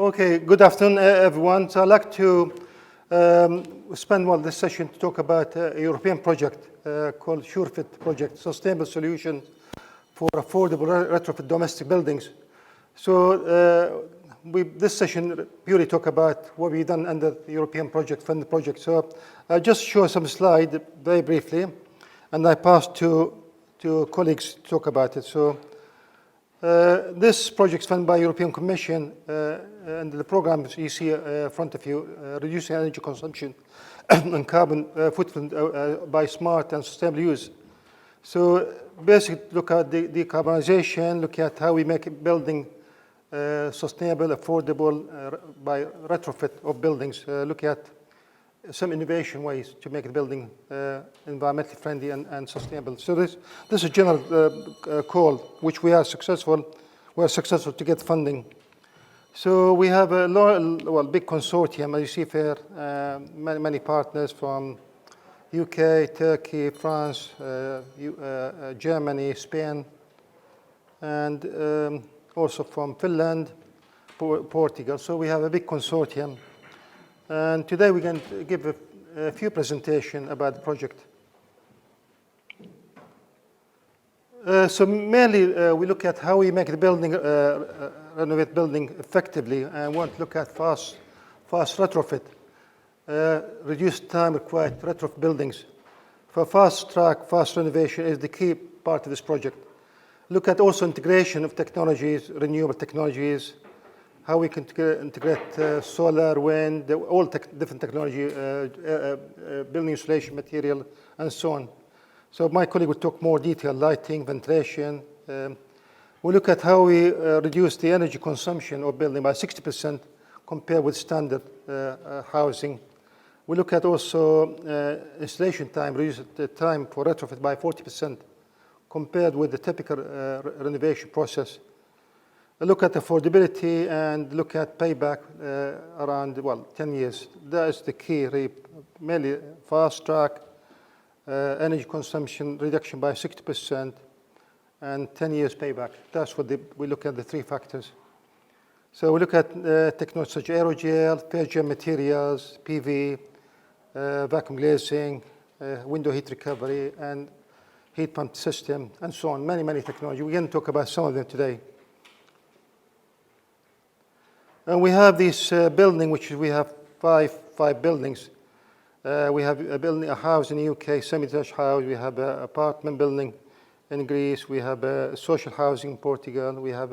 Okay, good afternoon, everyone. So I'd like to spend this session to talk about a European project called Surefit project, Sustainable Solution for Affordable Retrofit Domestic Buildings. So this session purely talk about what we've done under the European project, funded project. So I'll just show some slide very briefly, and I pass to colleagues to talk about it. So this project is funded by European Commission, and the programs you see in front of you, reducing energy consumption and carbon footprint by smart and sustainable use. So basically look at the decarbonization, look at how we make a building sustainable, affordable by retrofit of buildings, look at some innovation ways to make the building environmentally friendly and sustainable. So this is a general call, which we are successful. We are successful to get funding. So we have a big consortium, as you see here, many partners from UK, Turkey, France, Germany, Spain, and also from Finland, Portugal. So we have a big consortium. And today we're going to give a few presentations about the project. So mainly we look at how we make the building, renovate building effectively, and want to look at fast retrofit, reduce time required to retrofit buildings. For fast track, fast renovation is the key part of this project. Look at also integration of technologies, renewable technologies, how we can integrate solar, wind, all different technology, building insulation material, and so on. So my colleague will talk more detail, lighting, ventilation. We look at how we reduce the energy consumption of building by 60% compared with standard housing. We look at also installation time, reduce the time for retrofit by 40% compared with the typical renovation process. Look at affordability and look at payback around 10 years. That is the key, mainly fast track, energy consumption reduction by 60%, and 10 years payback. That's what we look at, the three factors. So we look at technology such as aerogel, first-gen materials, PV, vacuum glazing, window heat recovery, and heat pump system, and so on. Many technology. We're going to talk about some of them today. And we have this building, which we have five buildings. We have a house in the UK, semi-detached house. We have an apartment building in Greece. We have a social housing in Portugal. We have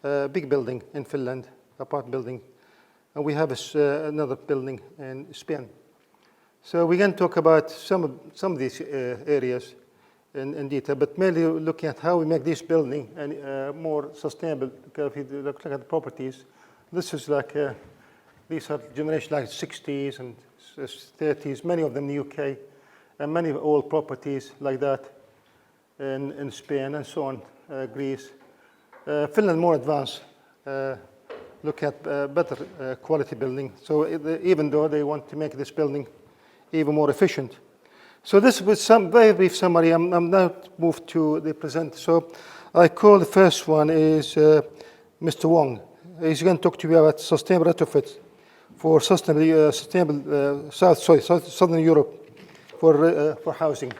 a big building in Finland, apartment building. And we have another building in Spain. So we're going to talk about some of these areas in detail, but mainly looking at how we make this building more sustainable. Because if you look at the properties, this is like, these are generations like 60s and 30s, many of them in the UK, and many old properties like that in Spain and so on, Greece. Finland more advanced, look at better quality building. So even though they want to make this building even more efficient. So this was some very brief summary. I'm now moved to the present. So I call the first one is Mr. Wong. He's going to talk to you about sustainable retrofits for sustainable Southern Europe for housing.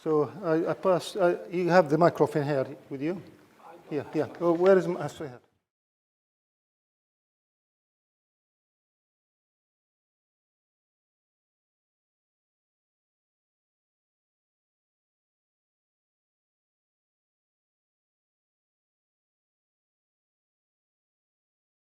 So I pass. You have the microphone here with you. Yeah. Oh, where is my? Sorry.